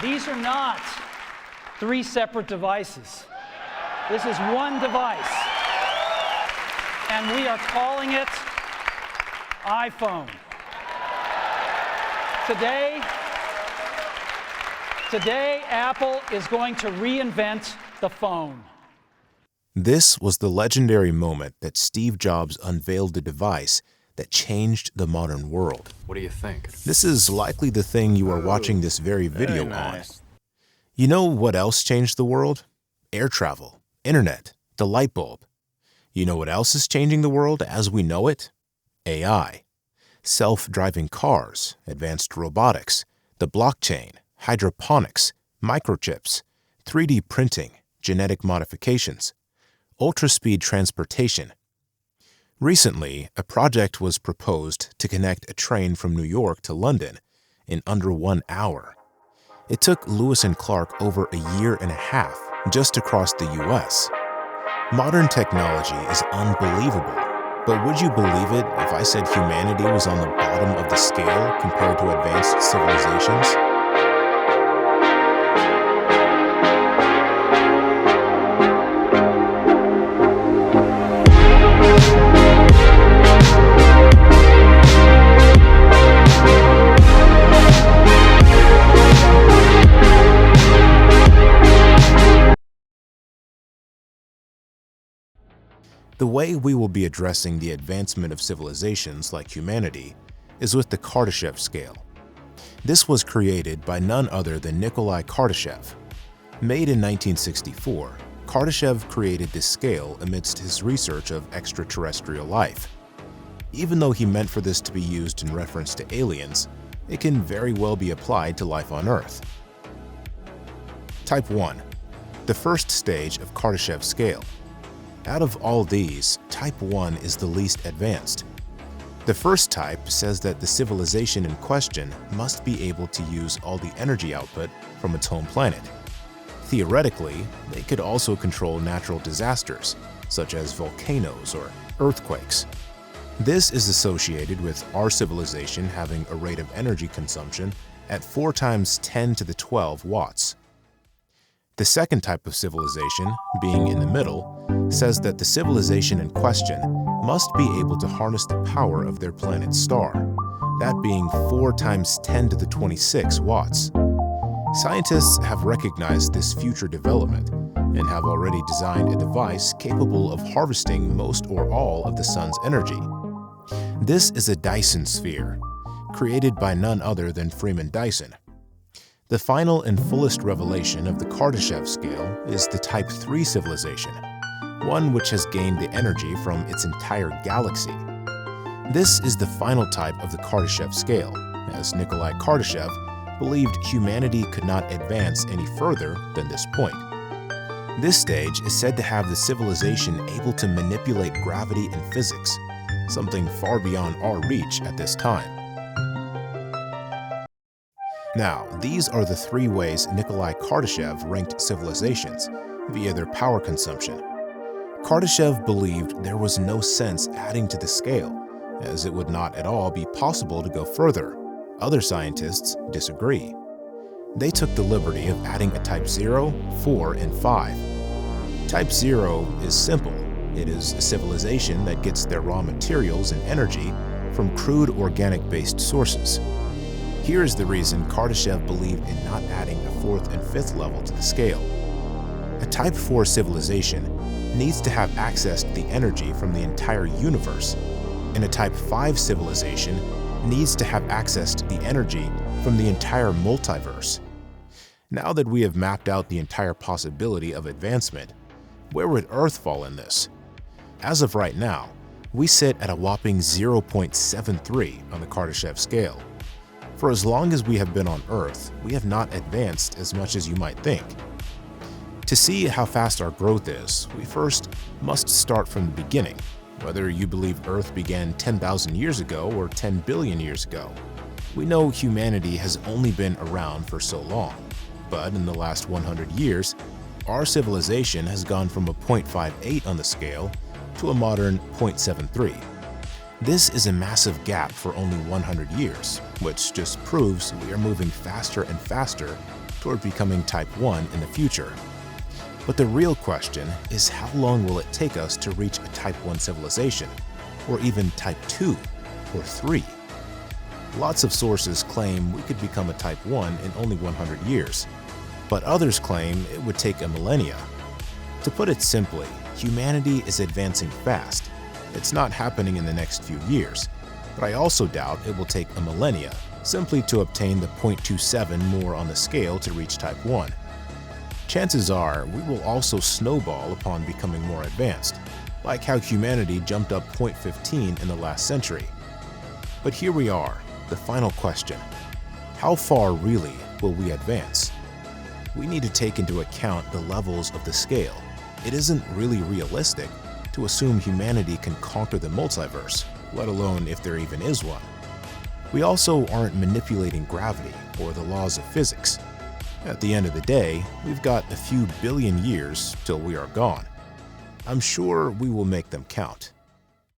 These are not three separate devices. This is one device, and we are calling it iPhone. Today, Apple is going to reinvent the phone. This was the legendary moment that Steve Jobs unveiled the device that changed the modern world. What do you think? This is likely the thing you are watching this very video on. You know what else changed the world? Air travel, internet, the light bulb. You know what else is changing the world as we know it? AI. Self-driving cars, advanced robotics, the blockchain, hydroponics, microchips, 3D printing, genetic modifications, ultra-speed transportation. Recently, a project was proposed to connect a train from New York to London in under 1 hour. It took Lewis and Clark over a year and a half just to cross the US. Modern technology is unbelievable, but would you believe it if I said humanity was on the bottom of the scale compared to advanced civilizations? The way we will be addressing the advancement of civilizations like humanity is with the Kardashev scale. This was created by none other than Nikolai Kardashev. Made in 1964, Kardashev created this scale amidst his research of extraterrestrial life. Even though he meant for this to be used in reference to aliens, it can very well be applied to life on Earth. Type 1. The first stage of Kardashev's scale. Out of all these, Type 1 is the least advanced. The first type says that the civilization in question must be able to use all the energy output from its home planet. Theoretically, they could also control natural disasters, such as volcanoes or earthquakes. This is associated with our civilization having a rate of energy consumption at 4 times 10 to the 12 watts. The second type of civilization, being in the middle, says that the civilization in question must be able to harness the power of their planet's star, that being 4 times 10 to the 26 watts. Scientists have recognized this future development and have already designed a device capable of harvesting most or all of the sun's energy. This is a Dyson sphere, created by none other than Freeman Dyson. The final and fullest revelation of the Kardashev scale is the Type 3 civilization, one which has gained the energy from its entire galaxy. This is the final type of the Kardashev scale, as Nikolai Kardashev believed humanity could not advance any further than this point. This stage is said to have the civilization able to manipulate gravity and physics, something far beyond our reach at this time. Now, these are the 3 ways Nikolai Kardashev ranked civilizations via their power consumption. Kardashev believed there was no sense adding to the scale, as it would not at all be possible to go further. Other scientists disagree. They took the liberty of adding a Type 0, 4, and 5. Type 0 is simple. It is a civilization that gets their raw materials and energy from crude organic-based sources. Here is the reason Kardashev believed in not adding a 4th and 5th level to the scale. A Type 4 civilization needs to have access to the energy from the entire universe, and a Type 5 civilization needs to have access to the energy from the entire multiverse. Now that we have mapped out the entire possibility of advancement, where would Earth fall in this? As of right now, we sit at a whopping 0.73 on the Kardashev scale. For as long as we have been on Earth, we have not advanced as much as you might think. To see how fast our growth is, we first must start from the beginning, whether you believe Earth began 10,000 years ago or 10 billion years ago. We know humanity has only been around for so long, but in the last 100 years, our civilization has gone from a 0.58 on the scale to a modern 0.73. This is a massive gap for only 100 years, which just proves we are moving faster and faster toward becoming Type 1 in the future. But the real question is, how long will it take us to reach a Type 1 civilization, or even Type 2 or 3? Lots of sources claim we could become a Type 1 in only 100 years, but others claim it would take a millennia. To put it simply, humanity is advancing fast. It's not happening in the next few years, but I also doubt it will take a millennia simply to obtain the 0.27 more on the scale to reach Type 1. Chances are we will also snowball upon becoming more advanced, like how humanity jumped up 0.15 in the last century. But here we are, the final question. How far really will we advance? We need to take into account the levels of the scale. It isn't really realistic to assume humanity can conquer the multiverse, let alone if there even is one. We also aren't manipulating gravity or the laws of physics. At the end of the day, we've got a few billion years till we are gone. I'm sure we will make them count.